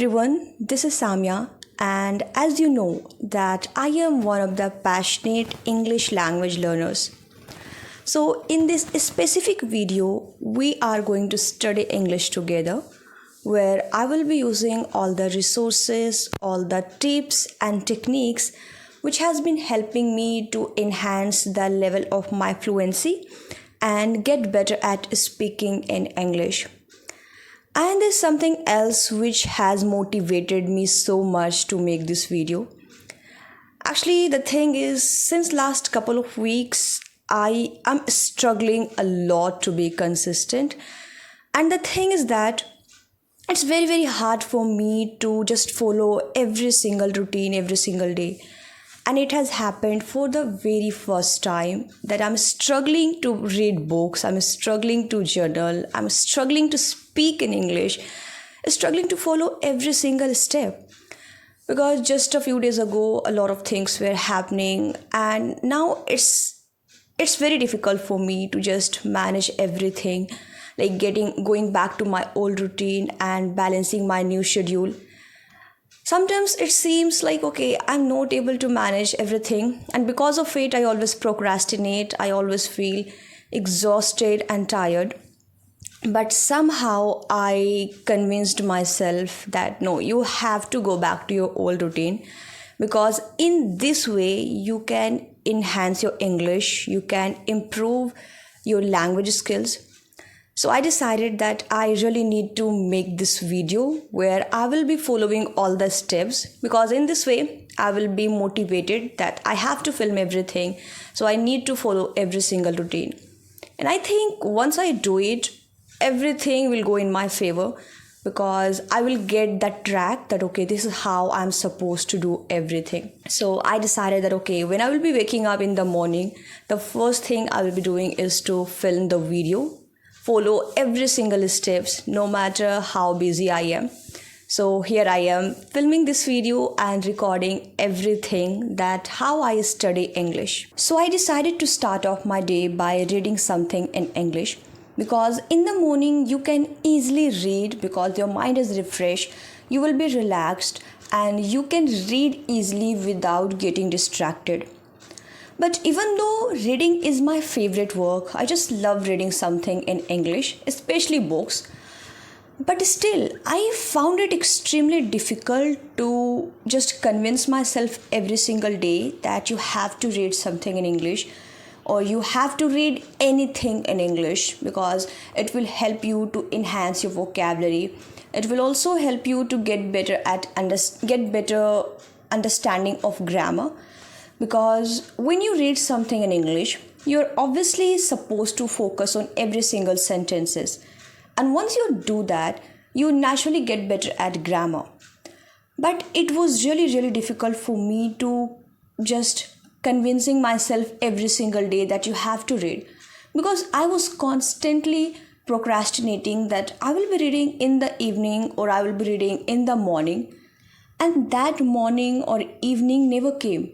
everyone, this is Samya, and as you know that I am one of the passionate English language learners. So in this specific video, we are going to study English together where I will be using all the resources, all the tips and techniques which has been helping me to enhance the level of my fluency and get better at speaking in English. And there's something else which has motivated me so much to make this video. Actually, the thing is, since last couple of weeks, I am struggling a lot to be consistent. And the thing is that it's very hard for me to just follow every single routine every single day. And it has happened for the very first time that I'm struggling to read books, I'm struggling to journal, I'm struggling to speak in English, struggling to follow every single step. Because just a few days ago, a lot of things were happening, and now it's very difficult for me to just manage everything, like going back to my old routine and balancing my new schedule. Sometimes it seems like, okay, I'm not able to manage everything, and because of it, I always procrastinate, I always feel exhausted and tired. But somehow I convinced myself that no, you have to go back to your old routine, because in this way you can enhance your English, you can improve your language skills. So I decided that I really need to make this video where I will be following all the steps, because in this way I will be motivated that I have to film everything. So I need to follow every single routine. And I think once I do it, everything will go in my favor, because I will get that track that okay, this is how I'm supposed to do everything. So I decided that okay, when I will be waking up in the morning, the first thing I will be doing is to film the video, follow every single steps no matter how busy I am. So here I am filming this video and recording everything that how I study English. So I decided to start off my day by reading something in English, because in the morning you can easily read because your mind is refreshed, you will be relaxed and you can read easily without getting distracted. But even though reading is my favorite work, I just love reading something in English, especially books. But still, I found it extremely difficult to just convince myself every single day that you have to read something in English or you have to read anything in English, because it will help you to enhance your vocabulary. It will also help you to get better understanding of grammar. Because when you read something in English, you're obviously supposed to focus on every single sentences. And once you do that, you naturally get better at grammar. But it was really difficult for me to just convincing myself every single day that you have to read. Because I was constantly procrastinating that I will be reading in the evening or I will be reading in the morning. And that morning or evening never came.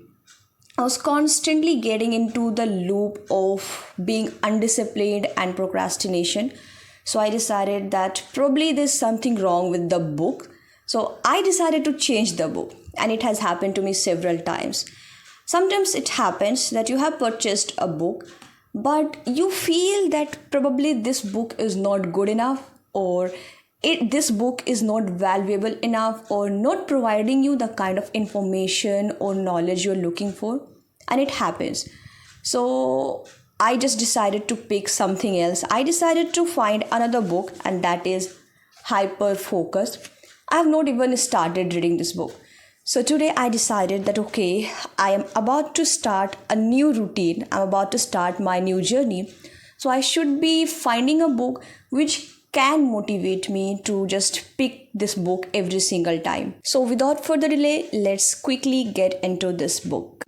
I was constantly getting into the loop of being undisciplined and procrastination. So I decided that probably there's something wrong with the book. So I decided to change the book, and it has happened to me several times. Sometimes it happens that you have purchased a book, but you feel that probably this book is not good enough, or this book is not valuable enough, or not providing you the kind of information or knowledge you're looking for. And it happens. So I just decided to pick something else. I decided to find another book, and that is Hyper Focus. I have not even started reading this book. So today I decided that okay, I am about to start a new routine. I'm about to start my new journey. So I should be finding a book which can motivate me to just pick this book every single time. So without further delay, let's quickly get into this book.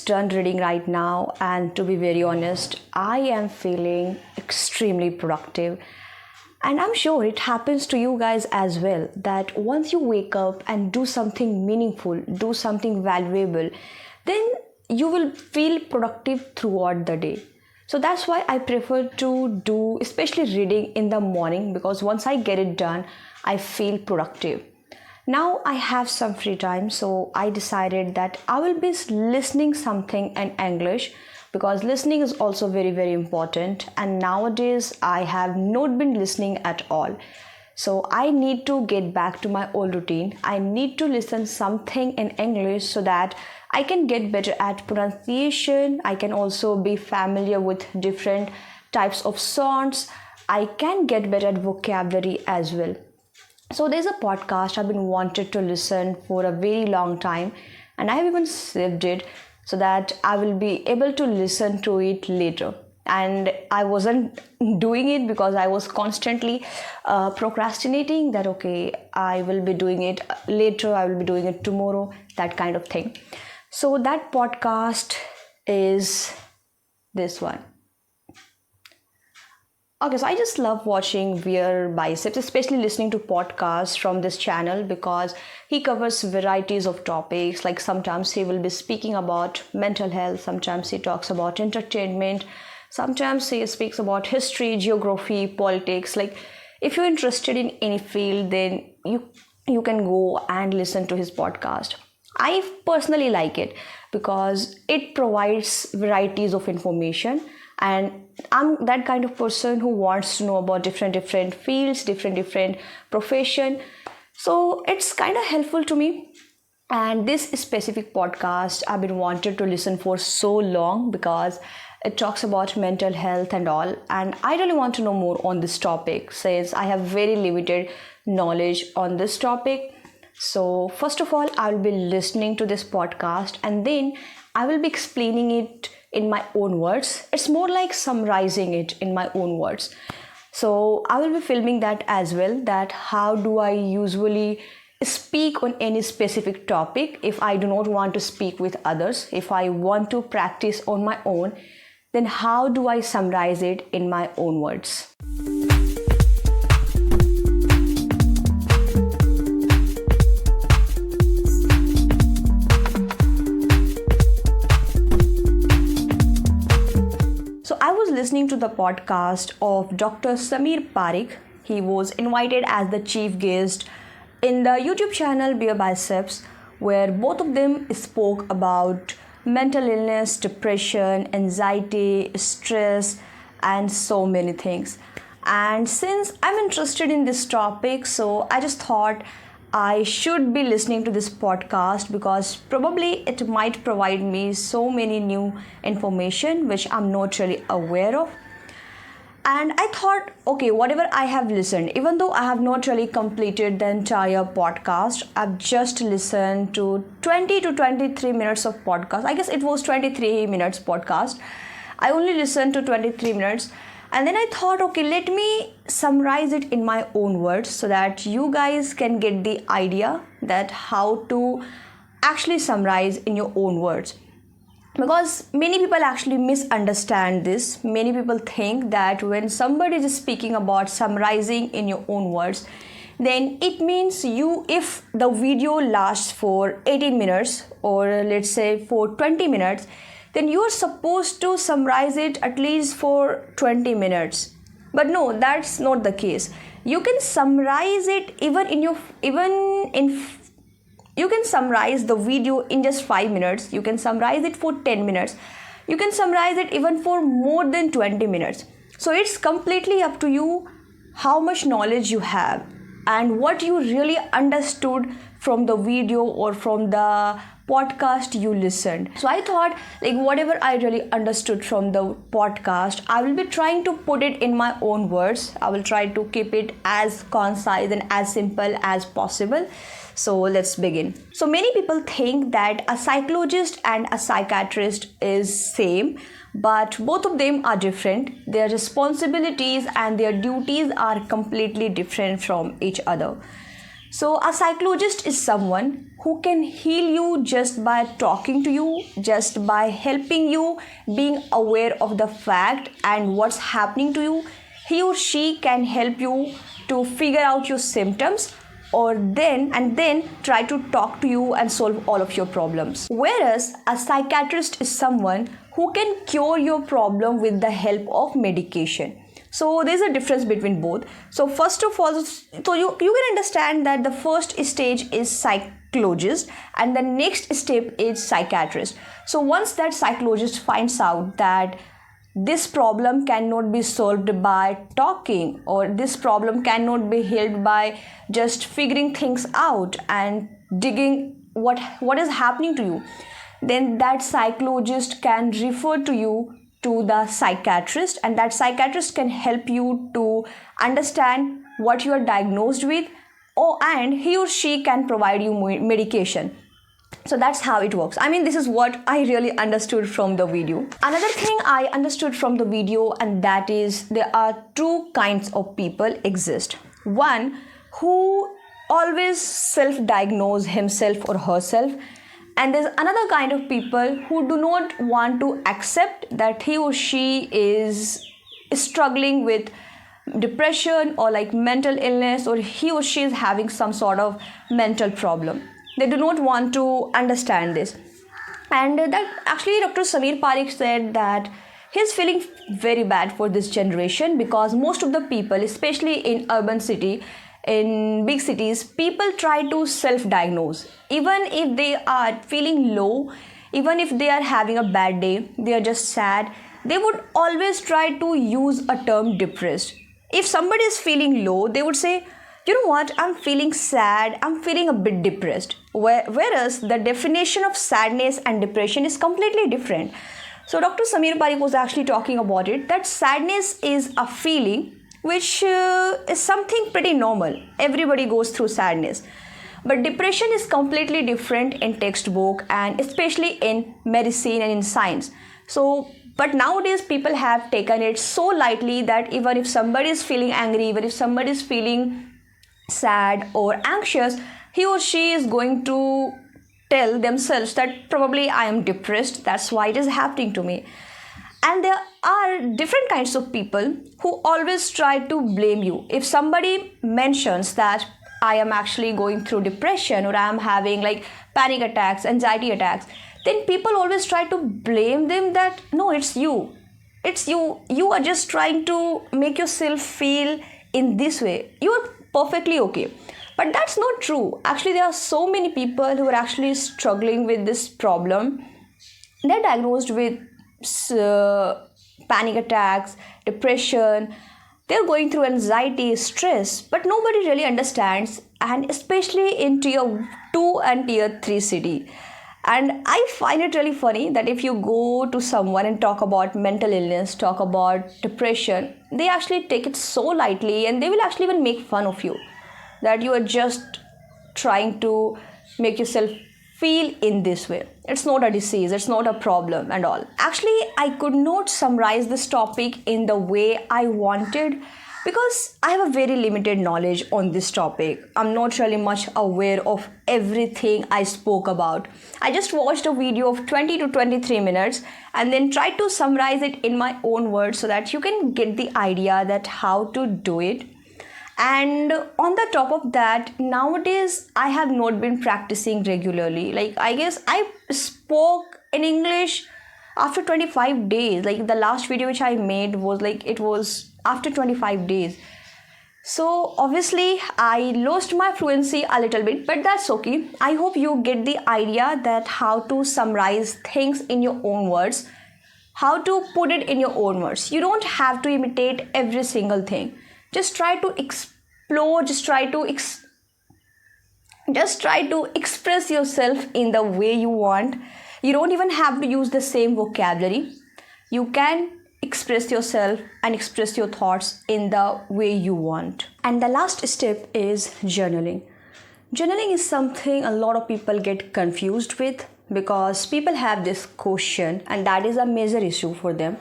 done reading right now, and to be very honest, I am feeling extremely productive. And I'm sure it happens to you guys as well, that once you wake up and do something meaningful, do something valuable, then you will feel productive throughout the day. So that's why I prefer to do especially reading in the morning, because once I get it done, I feel productive. Now I have some free time, so I decided that I will be listening something in English, because listening is also very important, and nowadays I have not been listening at all. So I need to get back to my old routine. I need to listen something in English so that I can get better at pronunciation. I can also be familiar with different types of sounds. I can get better at vocabulary as well. So there's a podcast I've been wanted to listen for a very long time, and I have even saved it so that I will be able to listen to it later. And I wasn't doing it because I was constantly procrastinating that, okay, I will be doing it later, I will be doing it tomorrow, that kind of thing. So that podcast is this one. Okay, so I just love watching Wear Biceps, especially listening to podcasts from this channel, because he covers varieties of topics. Like sometimes he will be speaking about mental health, sometimes he talks about entertainment, sometimes he speaks about history, geography, politics. Like if you're interested in any field, then you can go and listen to his podcast. I personally like it because it provides varieties of information, and I'm that kind of person who wants to know about different fields, different profession. So it's kind of helpful to me. And this specific podcast I've been wanted to listen for so long, because it talks about mental health and all, and I really want to know more on this topic since I have very limited knowledge on this topic. So first of all, I will be listening to this podcast, and then I will be explaining it in my own words. It's more like summarizing it in my own words. So I will be filming that as well, that how do I usually speak on any specific topic if I do not want to speak with others. If I want to practice on my own, then how do I summarize it in my own words? I was listening to the podcast of Dr. Samir Parikh. He was invited as the chief guest in the YouTube channel Wear Biceps, where both of them spoke about mental illness, depression, anxiety, stress, and so many things. And since I'm interested in this topic, so I just thought I should be listening to this podcast, because probably it might provide me so many new information which I'm not really aware of. And I thought, okay, whatever I have listened, even though I have not really completed the entire podcast, I've just listened to 20 to 23 minutes of podcast. I guess it was 23 minutes podcast. I only listened to 23 minutes. And then I thought, okay, let me summarize it in my own words so that you guys can get the idea that how to actually summarize in your own words. Because many people actually misunderstand this. Many people think that when somebody is speaking about summarizing in your own words, then it means if the video lasts for 18 minutes or let's say for 20 minutes, then you are supposed to summarize it at least for 20 minutes. But no, that's not the case. You can summarize it you can summarize the video in just 5 minutes. You can summarize it for 10 minutes. You can summarize it even for more than 20 minutes. So it's completely up to you how much knowledge you have and what you really understood from the video or from the podcast you listened. So I thought, like, whatever I really understood from the podcast, I will be trying to put it in my own words. I will try to keep it as concise and as simple as possible. So let's begin. So many people think that a psychologist and a psychiatrist is same, but both of them are different. Their responsibilities and their duties are completely different from each other. So a psychologist is someone who can heal you just by talking to you, just by helping you being aware of the fact and what's happening to you. He or she can help you to figure out your symptoms or then try to talk to you and solve all of your problems. Whereas a psychiatrist is someone who can cure your problem with the help of medication. So there's a difference between both. So first of all, so you can understand that the first stage is psychologist and the next step is psychiatrist. So once that psychologist finds out that this problem cannot be solved by talking, or this problem cannot be healed by just figuring things out and digging what is happening to you, then that psychologist can refer to you to the psychiatrist, and that psychiatrist can help you to understand what you are diagnosed with, and he or she can provide you medication. So that's how it works. I mean, this is what I really understood from the video. Another thing I understood from the video, and that is there are two kinds of people exist. One who always self-diagnose himself or herself, and there's another kind of people who do not want to accept that he or she is struggling with depression or like mental illness, or he or she is having some sort of mental problem. They do not want to understand this. And that actually Dr. Samir Parikh said that he's feeling very bad for this generation, because most of the people, especially in urban city, in big cities, people try to self-diagnose. Even if they are feeling low, even if they are having a bad day, they are just sad, they would always try to use a term depressed. If somebody is feeling low, they would say, you know what, I'm feeling sad, I'm feeling a bit depressed. Whereas the definition of sadness and depression is completely different. So Dr. Samir Parikh was actually talking about it, that sadness is a feeling which is something pretty normal. Everybody goes through sadness. But depression is completely different in textbook, and especially in medicine and in science. But nowadays people have taken it so lightly that even if somebody is feeling angry, even if somebody is feeling sad or anxious, he or she is going to tell themselves that probably I am depressed, that's why it is happening to me. And there are different kinds of people who always try to blame you. If somebody mentions that I am actually going through depression, or I am having like panic attacks, anxiety attacks, then people always try to blame them that no, it's you. You are just trying to make yourself feel in this way. You are perfectly okay. But that's not true. Actually, there are so many people who are actually struggling with this problem. They're diagnosed with panic attacks, depression, they're going through anxiety, stress, but nobody really understands, and especially in tier 2 and tier 3 city. And I find it really funny that if you go to someone and talk about mental illness, talk about depression, they actually take it so lightly, and they will actually even make fun of you, that you are just trying to make yourself feel in this way. It's not a disease, it's not a problem and all. Actually, I could not summarize this topic in the way I wanted, because I have a very limited knowledge on this topic. I'm not really much aware of everything I spoke about. I just watched a video of 20 to 23 minutes and then tried to summarize it in my own words so that you can get the idea that how to do it. And on the top of that, nowadays I have not been practicing regularly. Like, I guess I spoke in English after 25 days. Like, the last video which I made was like, it was after 25 days. So obviously I lost my fluency a little bit, but that's okay. I hope you get the idea that how to summarize things in your own words, how to put it in your own words. You don't have to imitate every single thing. Just try to explore, just try to express yourself in the way you want. You don't even have to use the same vocabulary. You can express yourself and express your thoughts in the way you want. And the last step is journaling. Journaling is something a lot of people get confused with, because people have this question, and that is a major issue for them,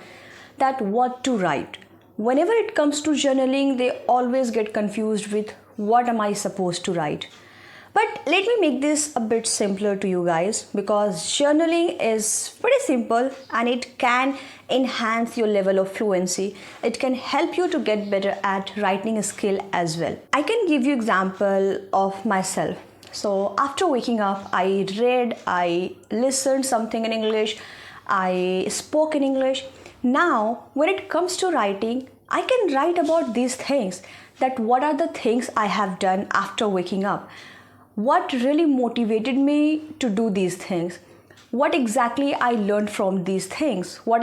that what to write. Whenever it comes to journaling, they always get confused with what am I supposed to write? But let me make this a bit simpler to you guys, because journaling is pretty simple and it can enhance your level of fluency. It can help you to get better at writing a skill as well. I can give you example of myself. So after waking up, I read, I listened something in English, I spoke in English. Now, when it comes to writing, I can write about these things, that what are the things I have done after waking up. What really motivated me to do these things? What exactly I learned from these things? What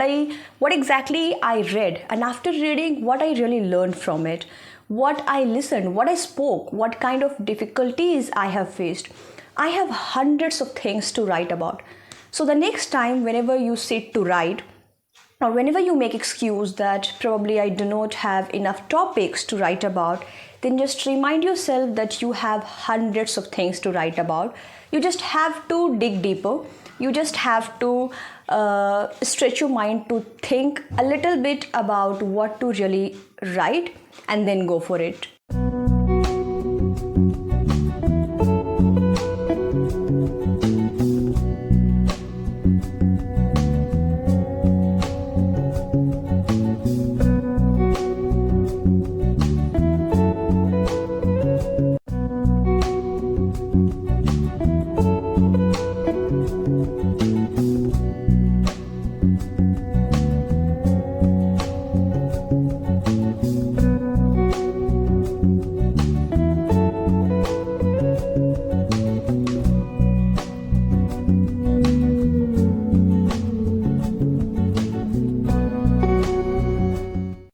exactly I read, and after reading, what I really learned from it? What I listened, what I spoke, what kind of difficulties I have faced. I have hundreds of things to write about. So the next time whenever you sit to write, or whenever you make excuse that probably I do not have enough topics to write about, then just remind yourself that you have hundreds of things to write about. You just have to dig deeper. You just have to stretch your mind to think a little bit about what to really write, and then go for it.